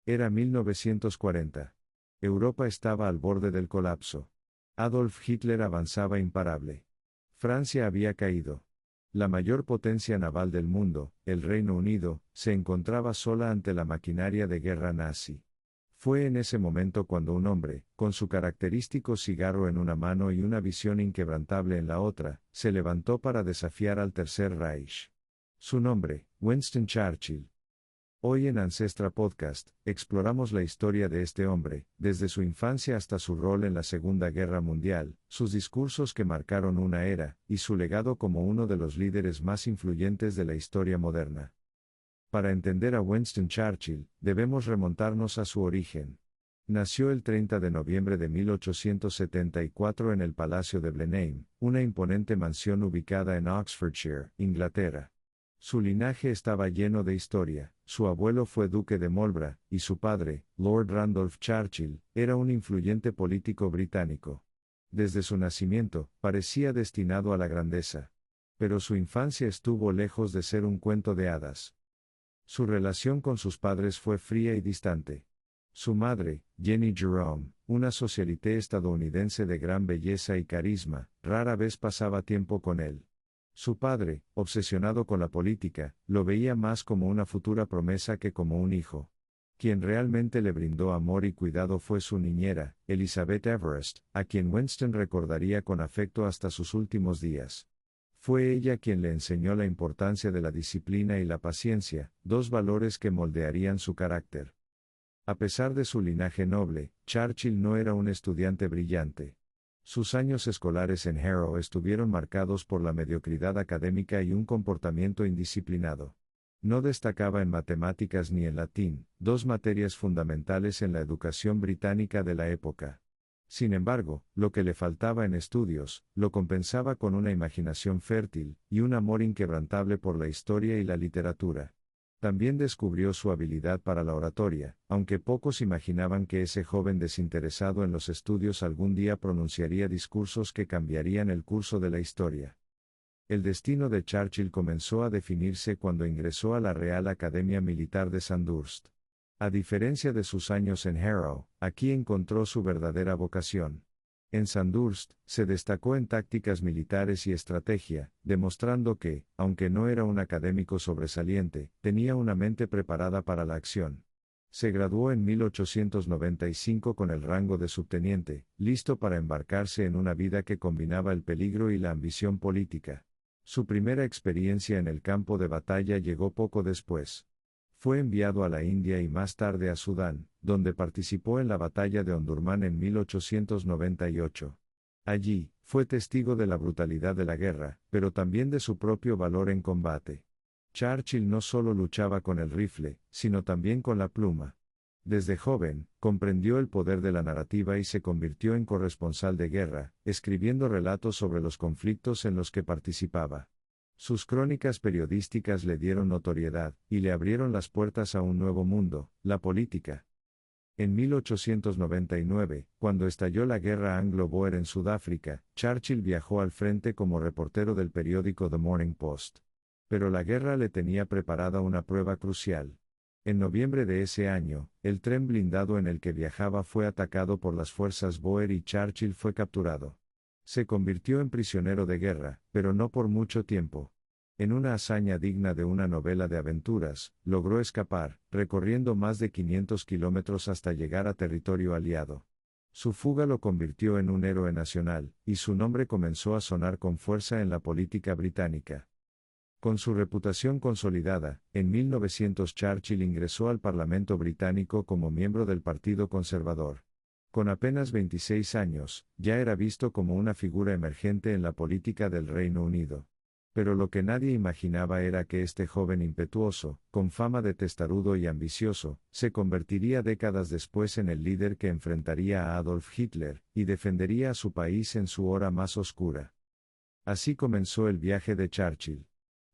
Era 1940. Europa estaba al borde del colapso. Adolf Hitler avanzaba imparable. Francia había caído. La mayor potencia naval del mundo, el Reino Unido, se encontraba sola ante la maquinaria de guerra nazi. Fue en ese momento cuando un hombre, con su característico cigarro en una mano y una visión inquebrantable en la otra, se levantó para desafiar al Tercer Reich. Su nombre, Winston Churchill. Hoy en Ancestra Podcast, exploramos la historia de este hombre, desde su infancia hasta su rol en la Segunda Guerra Mundial, sus discursos que marcaron una era, y su legado como uno de los líderes más influyentes de la historia moderna. Para entender a Winston Churchill, debemos remontarnos a su origen. Nació el 30 de noviembre de 1874 en el Palacio de Blenheim, una imponente mansión ubicada en Oxfordshire, Inglaterra. Su linaje estaba lleno de historia. Su abuelo fue duque de Marlborough, y su padre, Lord Randolph Churchill, era un influyente político británico. Desde su nacimiento, parecía destinado a la grandeza. Pero su infancia estuvo lejos de ser un cuento de hadas. Su relación con sus padres fue fría y distante. Su madre, Jenny Jerome, una socialité estadounidense de gran belleza y carisma, rara vez pasaba tiempo con él. Su padre, obsesionado con la política, lo veía más como una futura promesa que como un hijo. Quien realmente le brindó amor y cuidado fue su niñera, Elizabeth Everest, a quien Winston recordaría con afecto hasta sus últimos días. Fue ella quien le enseñó la importancia de la disciplina y la paciencia, dos valores que moldearían su carácter. A pesar de su linaje noble, Churchill no era un estudiante brillante. Sus años escolares en Harrow estuvieron marcados por la mediocridad académica y un comportamiento indisciplinado. No destacaba en matemáticas ni en latín, dos materias fundamentales en la educación británica de la época. Sin embargo, lo que le faltaba en estudios, lo compensaba con una imaginación fértil, y un amor inquebrantable por la historia y la literatura. También descubrió su habilidad para la oratoria, aunque pocos imaginaban que ese joven desinteresado en los estudios algún día pronunciaría discursos que cambiarían el curso de la historia. El destino de Churchill comenzó a definirse cuando ingresó a la Real Academia Militar de Sandhurst. A diferencia de sus años en Harrow, aquí encontró su verdadera vocación. En Sandhurst, se destacó en tácticas militares y estrategia, demostrando que, aunque no era un académico sobresaliente, tenía una mente preparada para la acción. Se graduó en 1895 con el rango de subteniente, listo para embarcarse en una vida que combinaba el peligro y la ambición política. Su primera experiencia en el campo de batalla llegó poco después. Fue enviado a la India y más tarde a Sudán, donde participó en la batalla de Omdurmán en 1898. Allí, fue testigo de la brutalidad de la guerra, pero también de su propio valor en combate. Churchill no solo luchaba con el rifle, sino también con la pluma. Desde joven, comprendió el poder de la narrativa y se convirtió en corresponsal de guerra, escribiendo relatos sobre los conflictos en los que participaba. Sus crónicas periodísticas le dieron notoriedad, y le abrieron las puertas a un nuevo mundo, la política. En 1899, cuando estalló la guerra anglo-boer en Sudáfrica, Churchill viajó al frente como reportero del periódico The Morning Post. Pero la guerra le tenía preparada una prueba crucial. En noviembre de ese año, el tren blindado en el que viajaba fue atacado por las fuerzas Boer y Churchill fue capturado. Se convirtió en prisionero de guerra, pero no por mucho tiempo. En una hazaña digna de una novela de aventuras, logró escapar, recorriendo más de 500 kilómetros hasta llegar a territorio aliado. Su fuga lo convirtió en un héroe nacional, y su nombre comenzó a sonar con fuerza en la política británica. Con su reputación consolidada, en 1900 Churchill ingresó al Parlamento británico como miembro del Partido Conservador. Con apenas 26 años, ya era visto como una figura emergente en la política del Reino Unido. Pero lo que nadie imaginaba era que este joven impetuoso, con fama de testarudo y ambicioso, se convertiría décadas después en el líder que enfrentaría a Adolf Hitler, y defendería a su país en su hora más oscura. Así comenzó el viaje de Churchill.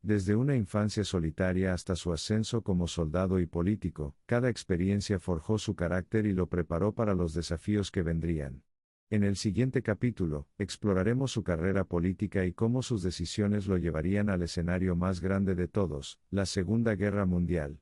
Desde una infancia solitaria hasta su ascenso como soldado y político, cada experiencia forjó su carácter y lo preparó para los desafíos que vendrían. En el siguiente capítulo, exploraremos su carrera política y cómo sus decisiones lo llevarían al escenario más grande de todos, la Segunda Guerra Mundial.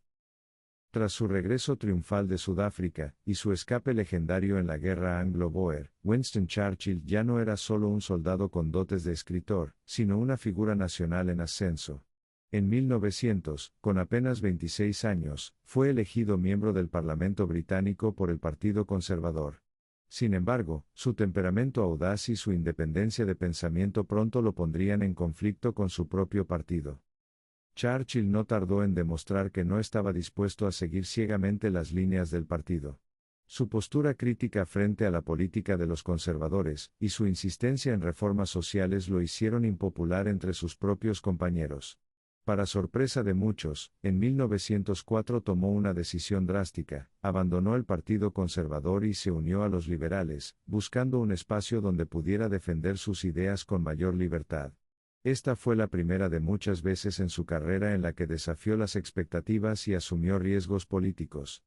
Tras su regreso triunfal de Sudáfrica, y su escape legendario en la guerra Anglo-Boer, Winston Churchill ya no era solo un soldado con dotes de escritor, sino una figura nacional en ascenso. En 1900, con apenas 26 años, fue elegido miembro del Parlamento británico por el Partido Conservador. Sin embargo, su temperamento audaz y su independencia de pensamiento pronto lo pondrían en conflicto con su propio partido. Churchill no tardó en demostrar que no estaba dispuesto a seguir ciegamente las líneas del partido. Su postura crítica frente a la política de los conservadores, y su insistencia en reformas sociales lo hicieron impopular entre sus propios compañeros. Para sorpresa de muchos, en 1904 tomó una decisión drástica, abandonó el Partido Conservador y se unió a los liberales, buscando un espacio donde pudiera defender sus ideas con mayor libertad. Esta fue la primera de muchas veces en su carrera en la que desafió las expectativas y asumió riesgos políticos.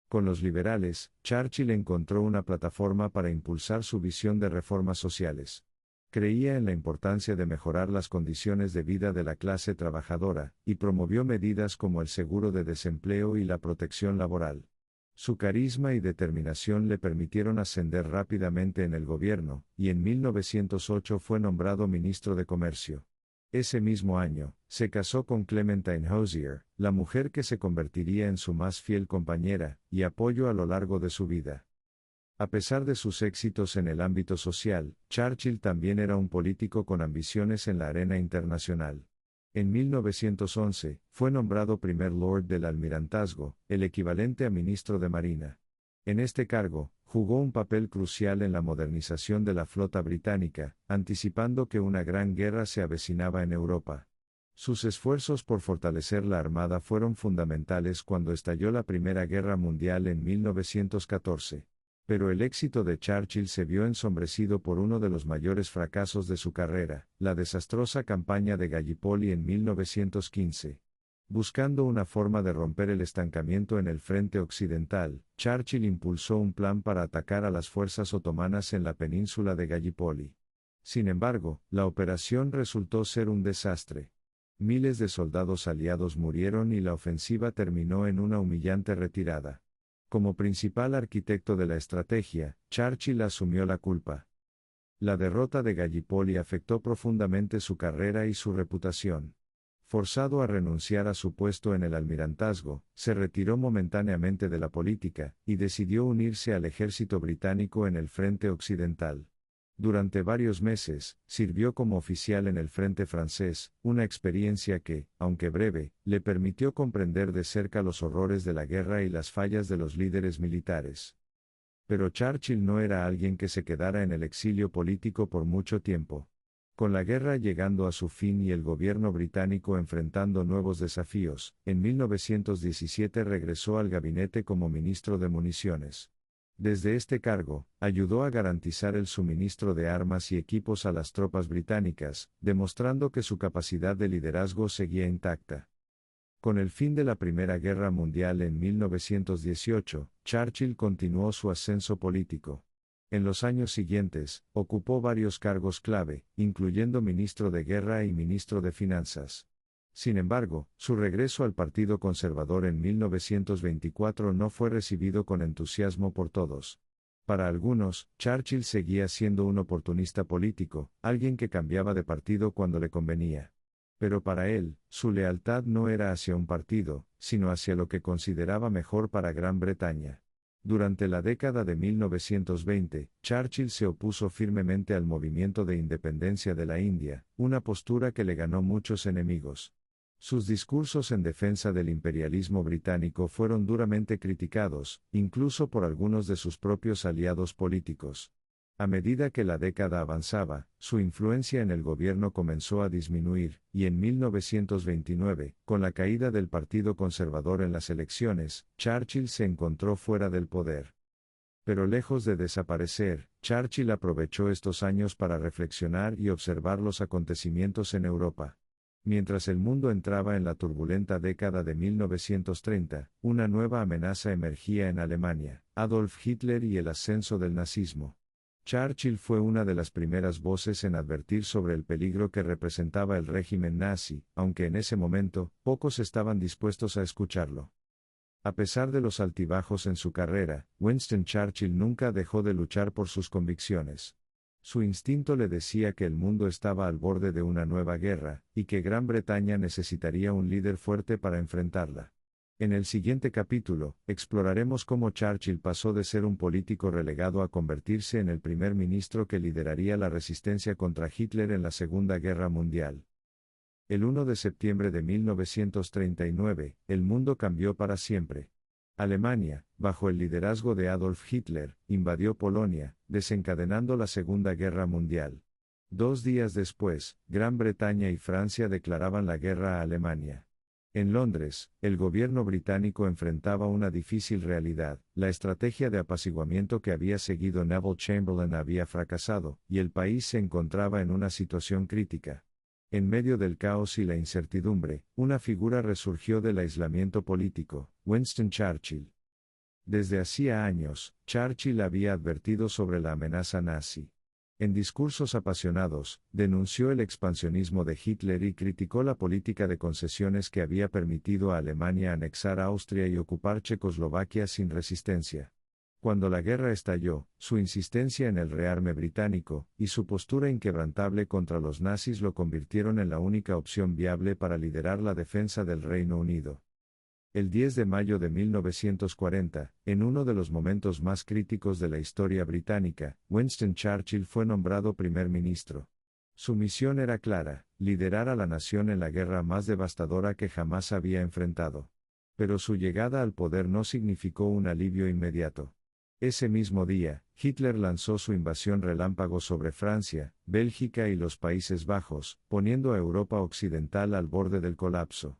Con los liberales, Churchill encontró una plataforma para impulsar su visión de reformas sociales. Creía en la importancia de mejorar las condiciones de vida de la clase trabajadora, y promovió medidas como el seguro de desempleo y la protección laboral. Su carisma y determinación le permitieron ascender rápidamente en el gobierno, y en 1908 fue nombrado ministro de Comercio. Ese mismo año, se casó con Clementine Hozier, la mujer que se convertiría en su más fiel compañera y apoyo a lo largo de su vida. A pesar de sus éxitos en el ámbito social, Churchill también era un político con ambiciones en la arena internacional. En 1911, fue nombrado primer Lord del Almirantazgo, el equivalente a ministro de Marina. En este cargo, jugó un papel crucial en la modernización de la flota británica, anticipando que una gran guerra se avecinaba en Europa. Sus esfuerzos por fortalecer la armada fueron fundamentales cuando estalló la Primera Guerra Mundial en 1914. Pero el éxito de Churchill se vio ensombrecido por uno de los mayores fracasos de su carrera, la desastrosa campaña de Gallipoli en 1915. Buscando una forma de romper el estancamiento en el frente occidental, Churchill impulsó un plan para atacar a las fuerzas otomanas en la península de Gallipoli. Sin embargo, la operación resultó ser un desastre. Miles de soldados aliados murieron y la ofensiva terminó en una humillante retirada. Como principal arquitecto de la estrategia, Churchill asumió la culpa. La derrota de Gallipoli afectó profundamente su carrera y su reputación. Forzado a renunciar a su puesto en el almirantazgo, se retiró momentáneamente de la política, y decidió unirse al ejército británico en el frente occidental. Durante varios meses, sirvió como oficial en el frente francés, una experiencia que, aunque breve, le permitió comprender de cerca los horrores de la guerra y las fallas de los líderes militares. Pero Churchill no era alguien que se quedara en el exilio político por mucho tiempo. Con la guerra llegando a su fin y el gobierno británico enfrentando nuevos desafíos, en 1917 regresó al gabinete como ministro de municiones. Desde este cargo, ayudó a garantizar el suministro de armas y equipos a las tropas británicas, demostrando que su capacidad de liderazgo seguía intacta. Con el fin de la Primera Guerra Mundial en 1918, Churchill continuó su ascenso político. En los años siguientes, ocupó varios cargos clave, incluyendo ministro de Guerra y ministro de Finanzas. Sin embargo, su regreso al Partido Conservador en 1924 no fue recibido con entusiasmo por todos. Para algunos, Churchill seguía siendo un oportunista político, alguien que cambiaba de partido cuando le convenía. Pero para él, su lealtad no era hacia un partido, sino hacia lo que consideraba mejor para Gran Bretaña. Durante la década de 1920, Churchill se opuso firmemente al movimiento de independencia de la India, una postura que le ganó muchos enemigos. Sus discursos en defensa del imperialismo británico fueron duramente criticados, incluso por algunos de sus propios aliados políticos. A medida que la década avanzaba, su influencia en el gobierno comenzó a disminuir, y en 1929, con la caída del Partido Conservador en las elecciones, Churchill se encontró fuera del poder. Pero lejos de desaparecer, Churchill aprovechó estos años para reflexionar y observar los acontecimientos en Europa. Mientras el mundo entraba en la turbulenta década de 1930, una nueva amenaza emergía en Alemania, Adolf Hitler y el ascenso del nazismo. Churchill fue una de las primeras voces en advertir sobre el peligro que representaba el régimen nazi, aunque en ese momento, pocos estaban dispuestos a escucharlo. A pesar de los altibajos en su carrera, Winston Churchill nunca dejó de luchar por sus convicciones. Su instinto le decía que el mundo estaba al borde de una nueva guerra, y que Gran Bretaña necesitaría un líder fuerte para enfrentarla. En el siguiente capítulo, exploraremos cómo Churchill pasó de ser un político relegado a convertirse en el primer ministro que lideraría la resistencia contra Hitler en la Segunda Guerra Mundial. El 1 de septiembre de 1939, el mundo cambió para siempre. Alemania, bajo el liderazgo de Adolf Hitler, invadió Polonia, desencadenando la Segunda Guerra Mundial. 2 días después, Gran Bretaña y Francia declaraban la guerra a Alemania. En Londres, el gobierno británico enfrentaba una difícil realidad: la estrategia de apaciguamiento que había seguido Neville Chamberlain había fracasado, y el país se encontraba en una situación crítica. En medio del caos y la incertidumbre, una figura resurgió del aislamiento político: Winston Churchill. Desde hacía años, Churchill había advertido sobre la amenaza nazi. En discursos apasionados, denunció el expansionismo de Hitler y criticó la política de concesiones que había permitido a Alemania anexar Austria y ocupar Checoslovaquia sin resistencia. Cuando la guerra estalló, su insistencia en el rearme británico, y su postura inquebrantable contra los nazis lo convirtieron en la única opción viable para liderar la defensa del Reino Unido. El 10 de mayo de 1940, en uno de los momentos más críticos de la historia británica, Winston Churchill fue nombrado primer ministro. Su misión era clara: liderar a la nación en la guerra más devastadora que jamás había enfrentado. Pero su llegada al poder no significó un alivio inmediato. Ese mismo día, Hitler lanzó su invasión relámpago sobre Francia, Bélgica y los Países Bajos, poniendo a Europa occidental al borde del colapso.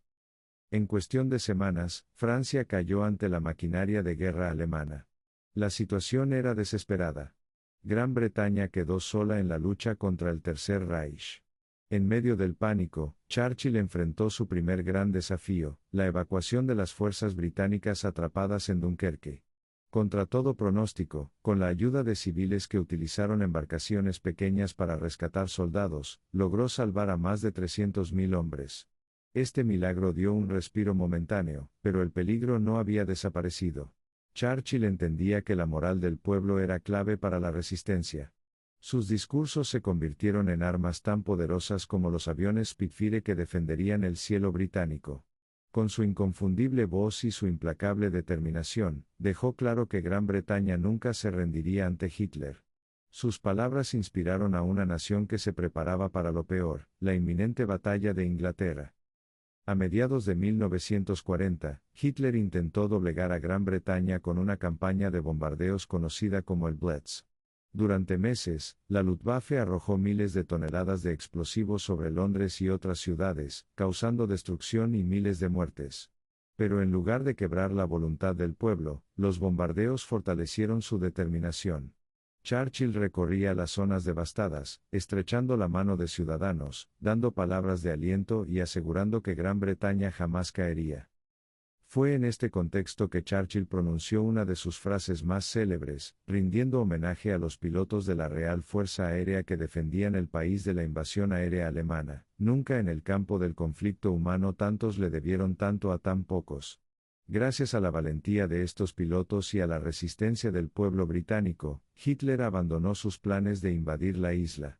En cuestión de semanas, Francia cayó ante la maquinaria de guerra alemana. La situación era desesperada. Gran Bretaña quedó sola en la lucha contra el Tercer Reich. En medio del pánico, Churchill enfrentó su primer gran desafío: la evacuación de las fuerzas británicas atrapadas en Dunkerque. Contra todo pronóstico, con la ayuda de civiles que utilizaron embarcaciones pequeñas para rescatar soldados, logró salvar a más de 300.000 hombres. Este milagro dio un respiro momentáneo, pero el peligro no había desaparecido. Churchill entendía que la moral del pueblo era clave para la resistencia. Sus discursos se convirtieron en armas tan poderosas como los aviones Spitfire que defenderían el cielo británico. Con su inconfundible voz y su implacable determinación, dejó claro que Gran Bretaña nunca se rendiría ante Hitler. Sus palabras inspiraron a una nación que se preparaba para lo peor: la inminente batalla de Inglaterra. A mediados de 1940, Hitler intentó doblegar a Gran Bretaña con una campaña de bombardeos conocida como el Blitz. Durante meses, la Luftwaffe arrojó miles de toneladas de explosivos sobre Londres y otras ciudades, causando destrucción y miles de muertes. Pero en lugar de quebrar la voluntad del pueblo, los bombardeos fortalecieron su determinación. Churchill recorría las zonas devastadas, estrechando la mano de ciudadanos, dando palabras de aliento y asegurando que Gran Bretaña jamás caería. Fue en este contexto que Churchill pronunció una de sus frases más célebres, rindiendo homenaje a los pilotos de la Real Fuerza Aérea que defendían el país de la invasión aérea alemana: nunca en el campo del conflicto humano tantos le debieron tanto a tan pocos. Gracias a la valentía de estos pilotos y a la resistencia del pueblo británico, Hitler abandonó sus planes de invadir la isla.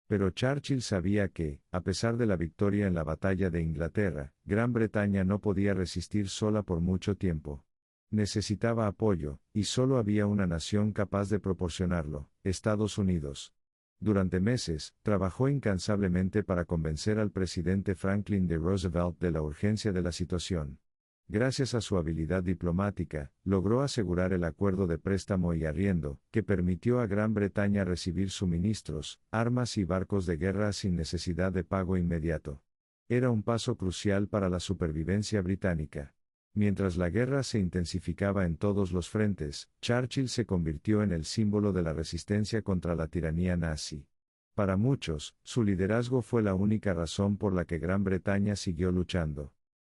Pero Churchill sabía que, a pesar de la victoria en la batalla de Inglaterra, Gran Bretaña no podía resistir sola por mucho tiempo. Necesitaba apoyo, y solo había una nación capaz de proporcionarlo: Estados Unidos. Durante meses, trabajó incansablemente para convencer al presidente Franklin D. Roosevelt de la urgencia de la situación. Gracias a su habilidad diplomática, logró asegurar el acuerdo de préstamo y arriendo, que permitió a Gran Bretaña recibir suministros, armas y barcos de guerra sin necesidad de pago inmediato. Era un paso crucial para la supervivencia británica. Mientras la guerra se intensificaba en todos los frentes, Churchill se convirtió en el símbolo de la resistencia contra la tiranía nazi. Para muchos, su liderazgo fue la única razón por la que Gran Bretaña siguió luchando.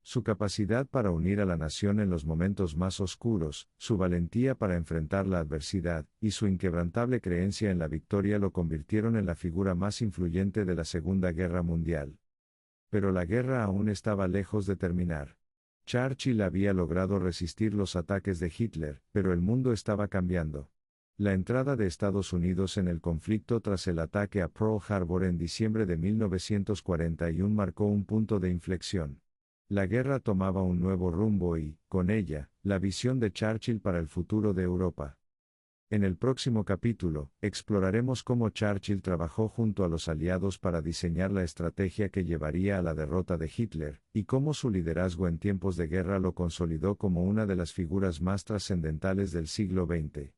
Su capacidad para unir a la nación en los momentos más oscuros, su valentía para enfrentar la adversidad, y su inquebrantable creencia en la victoria lo convirtieron en la figura más influyente de la Segunda Guerra Mundial. Pero la guerra aún estaba lejos de terminar. Churchill había logrado resistir los ataques de Hitler, pero el mundo estaba cambiando. La entrada de Estados Unidos en el conflicto tras el ataque a Pearl Harbor en diciembre de 1941 marcó un punto de inflexión. La guerra tomaba un nuevo rumbo y, con ella, la visión de Churchill para el futuro de Europa. En el próximo capítulo, exploraremos cómo Churchill trabajó junto a los aliados para diseñar la estrategia que llevaría a la derrota de Hitler, y cómo su liderazgo en tiempos de guerra lo consolidó como una de las figuras más trascendentales del siglo XX.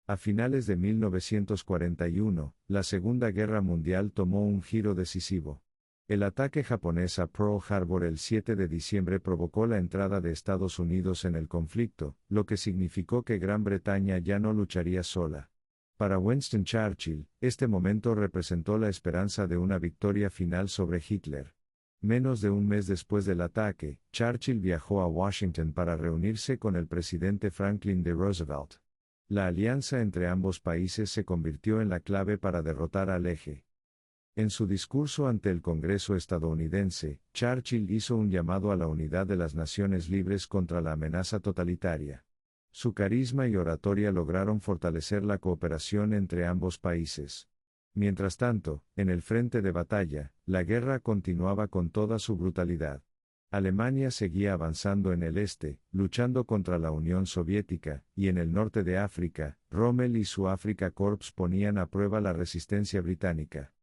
A finales de 1941, la Segunda Guerra Mundial tomó un giro decisivo. El ataque japonés a Pearl Harbor el 7 de diciembre provocó la entrada de Estados Unidos en el conflicto, lo que significó que Gran Bretaña ya no lucharía sola. Para Winston Churchill, este momento representó la esperanza de una victoria final sobre Hitler. Menos de un mes después del ataque, Churchill viajó a Washington para reunirse con el presidente Franklin D. Roosevelt. La alianza entre ambos países se convirtió en la clave para derrotar al Eje. En su discurso ante el Congreso estadounidense, Churchill hizo un llamado a la unidad de las naciones libres contra la amenaza totalitaria. Su carisma y oratoria lograron fortalecer la cooperación entre ambos países. Mientras tanto, en el frente de batalla, la guerra continuaba con toda su brutalidad. Alemania seguía avanzando en el este, luchando contra la Unión Soviética, y en el norte de África, Rommel y su Afrika Korps ponían a prueba la resistencia británica.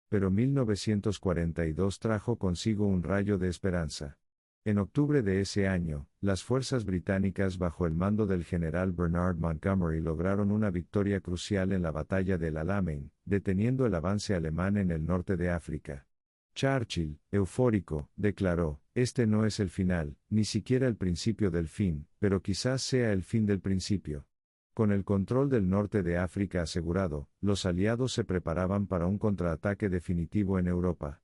Pero 1942 trajo consigo un rayo de esperanza. En octubre de ese año, las fuerzas británicas bajo el mando del general Bernard Montgomery lograron una victoria crucial en la batalla del Alamein, deteniendo el avance alemán en el norte de África. Churchill, eufórico, declaró: "Este no es el final, ni siquiera el principio del fin, pero quizás sea el fin del principio". Con el control del norte de África asegurado, los aliados se preparaban para un contraataque definitivo en Europa.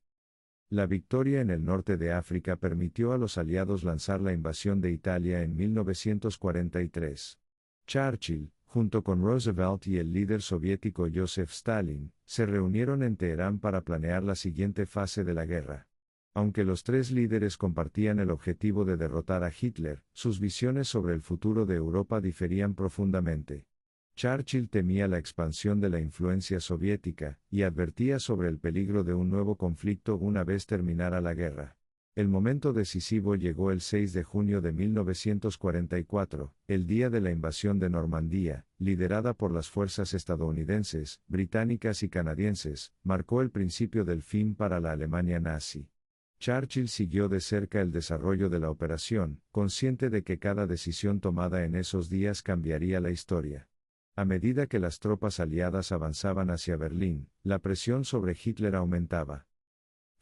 La victoria en el norte de África permitió a los aliados lanzar la invasión de Italia en 1943. Churchill, junto con Roosevelt y el líder soviético Joseph Stalin, se reunieron en Teherán para planear la siguiente fase de la guerra. Aunque los tres líderes compartían el objetivo de derrotar a Hitler, sus visiones sobre el futuro de Europa diferían profundamente. Churchill temía la expansión de la influencia soviética, y advertía sobre el peligro de un nuevo conflicto una vez terminara la guerra. El momento decisivo llegó el 6 de junio de 1944, el día de la invasión de Normandía, liderada por las fuerzas estadounidenses, británicas y canadienses, marcó el principio del fin para la Alemania nazi. Churchill siguió de cerca el desarrollo de la operación, consciente de que cada decisión tomada en esos días cambiaría la historia. A medida que las tropas aliadas avanzaban hacia Berlín, la presión sobre Hitler aumentaba.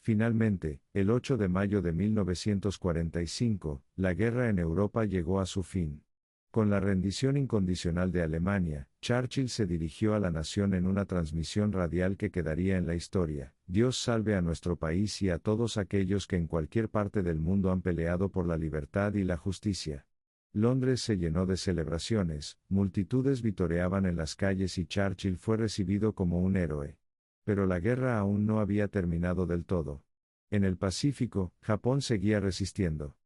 Finalmente, el 8 de mayo de 1945, la guerra en Europa llegó a su fin. Con la rendición incondicional de Alemania, Churchill se dirigió a la nación en una transmisión radial que quedaría en la historia: "Dios salve a nuestro país y a todos aquellos que en cualquier parte del mundo han peleado por la libertad y la justicia". Londres se llenó de celebraciones, multitudes vitoreaban en las calles y Churchill fue recibido como un héroe. Pero la guerra aún no había terminado del todo. En el Pacífico, Japón seguía resistiendo.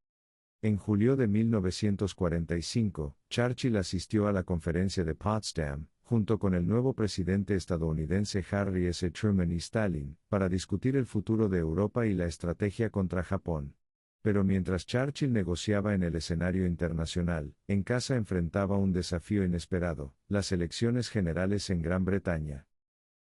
En julio de 1945, Churchill asistió a la conferencia de Potsdam, junto con el nuevo presidente estadounidense Harry S. Truman y Stalin, para discutir el futuro de Europa y la estrategia contra Japón. Pero mientras Churchill negociaba en el escenario internacional, en casa enfrentaba un desafío inesperado: las elecciones generales en Gran Bretaña.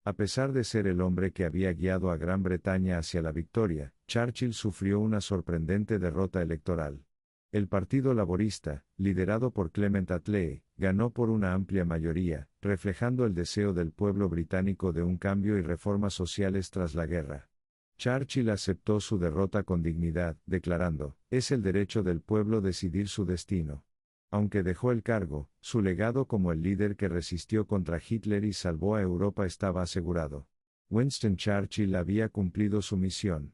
A pesar de ser el hombre que había guiado a Gran Bretaña hacia la victoria, Churchill sufrió una sorprendente derrota electoral. El Partido Laborista, liderado por Clement Attlee, ganó por una amplia mayoría, reflejando el deseo del pueblo británico de un cambio y reformas sociales tras la guerra. Churchill aceptó su derrota con dignidad, declarando: "Es el derecho del pueblo decidir su destino". Aunque dejó el cargo, su legado como el líder que resistió contra Hitler y salvó a Europa estaba asegurado. Winston Churchill había cumplido su misión.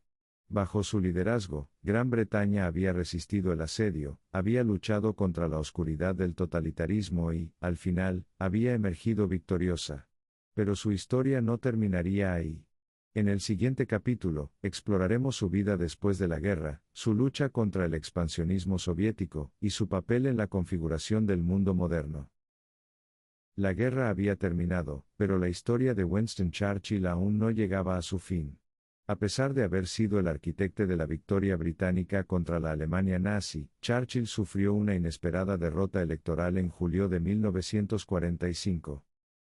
Bajo su liderazgo, Gran Bretaña había resistido el asedio, había luchado contra la oscuridad del totalitarismo y, al final, había emergido victoriosa. Pero su historia no terminaría ahí. En el siguiente capítulo, exploraremos su vida después de la guerra, su lucha contra el expansionismo soviético, y su papel en la configuración del mundo moderno. La guerra había terminado, pero la historia de Winston Churchill aún no llegaba a su fin. A pesar de haber sido el arquitecto de la victoria británica contra la Alemania nazi, Churchill sufrió una inesperada derrota electoral en julio de 1945.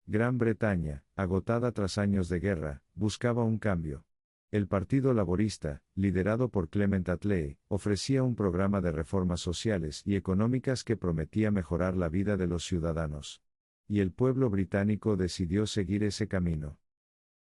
Gran Bretaña, agotada tras años de guerra, buscaba un cambio. El Partido Laborista, liderado por Clement Attlee, ofrecía un programa de reformas sociales y económicas que prometía mejorar la vida de los ciudadanos. Y el pueblo británico decidió seguir ese camino.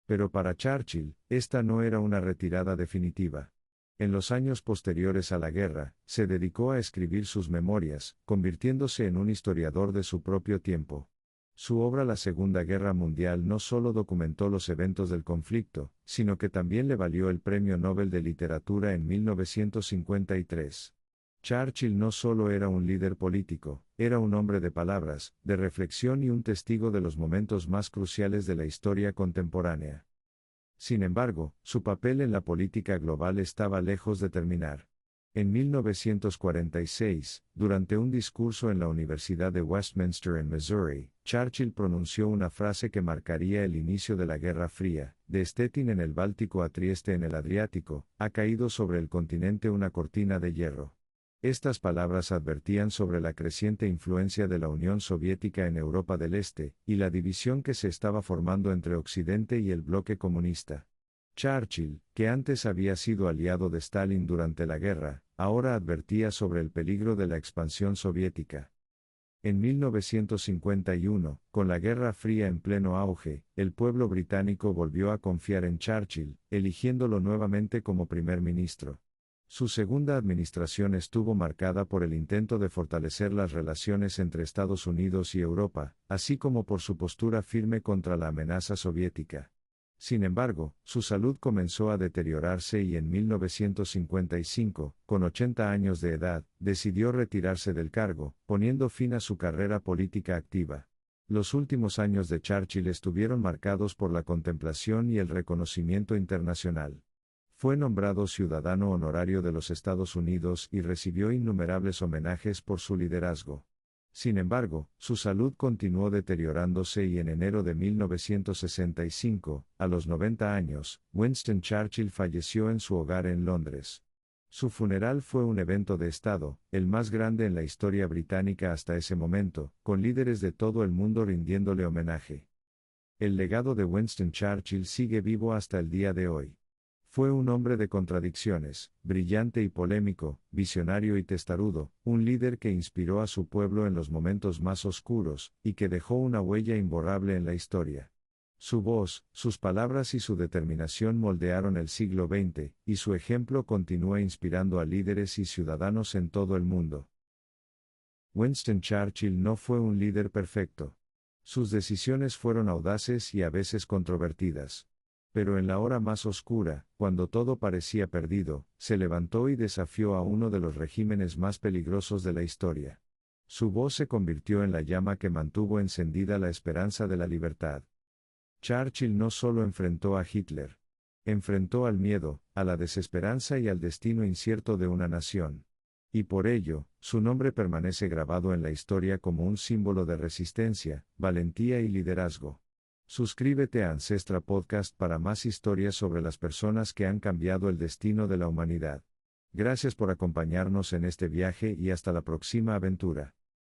Pero para Churchill, esta no era una retirada definitiva. En los años posteriores a la guerra, se dedicó a escribir sus memorias, convirtiéndose en un historiador de su propio tiempo. Su obra La Segunda Guerra Mundial no solo documentó los eventos del conflicto, sino que también le valió el Premio Nobel de Literatura en 1953. Churchill no solo era un líder político, era un hombre de palabras, de reflexión y un testigo de los momentos más cruciales de la historia contemporánea. Sin embargo, su papel en la política global estaba lejos de terminar. En 1946, durante un discurso en la Universidad de Westminster en Missouri, Churchill pronunció una frase que marcaría el inicio de la Guerra Fría: de Stettin en el Báltico a Trieste en el Adriático, ha caído sobre el continente una cortina de hierro. Estas palabras advertían sobre la creciente influencia de la Unión Soviética en Europa del Este, y la división que se estaba formando entre Occidente y el bloque comunista. Churchill, que antes había sido aliado de Stalin durante la guerra, ahora advertía sobre el peligro de la expansión soviética. En 1951, con la Guerra Fría en pleno auge, el pueblo británico volvió a confiar en Churchill, eligiéndolo nuevamente como primer ministro. Su segunda administración estuvo marcada por el intento de fortalecer las relaciones entre Estados Unidos y Europa, así como por su postura firme contra la amenaza soviética. Sin embargo, su salud comenzó a deteriorarse y en 1955, con 80 años de edad, decidió retirarse del cargo, poniendo fin a su carrera política activa. Los últimos años de Churchill estuvieron marcados por la contemplación y el reconocimiento internacional. Fue nombrado ciudadano honorario de los Estados Unidos y recibió innumerables homenajes por su liderazgo. Sin embargo, su salud continuó deteriorándose y en enero de 1965, a los 90 años, Winston Churchill falleció en su hogar en Londres. Su funeral fue un evento de Estado, el más grande en la historia británica hasta ese momento, con líderes de todo el mundo rindiéndole homenaje. El legado de Winston Churchill sigue vivo hasta el día de hoy. Fue un hombre de contradicciones, brillante y polémico, visionario y testarudo, un líder que inspiró a su pueblo en los momentos más oscuros, y que dejó una huella imborrable en la historia. Su voz, sus palabras y su determinación moldearon el siglo XX, y su ejemplo continúa inspirando a líderes y ciudadanos en todo el mundo. Winston Churchill no fue un líder perfecto. Sus decisiones fueron audaces y a veces controvertidas. Pero en la hora más oscura, cuando todo parecía perdido, se levantó y desafió a uno de los regímenes más peligrosos de la historia. Su voz se convirtió en la llama que mantuvo encendida la esperanza de la libertad. Churchill no solo enfrentó a Hitler. Enfrentó al miedo, a la desesperanza y al destino incierto de una nación. Y por ello, su nombre permanece grabado en la historia como un símbolo de resistencia, valentía y liderazgo. Suscríbete a Ancestra Podcast para más historias sobre las personas que han cambiado el destino de la humanidad. Gracias por acompañarnos en este viaje y hasta la próxima aventura.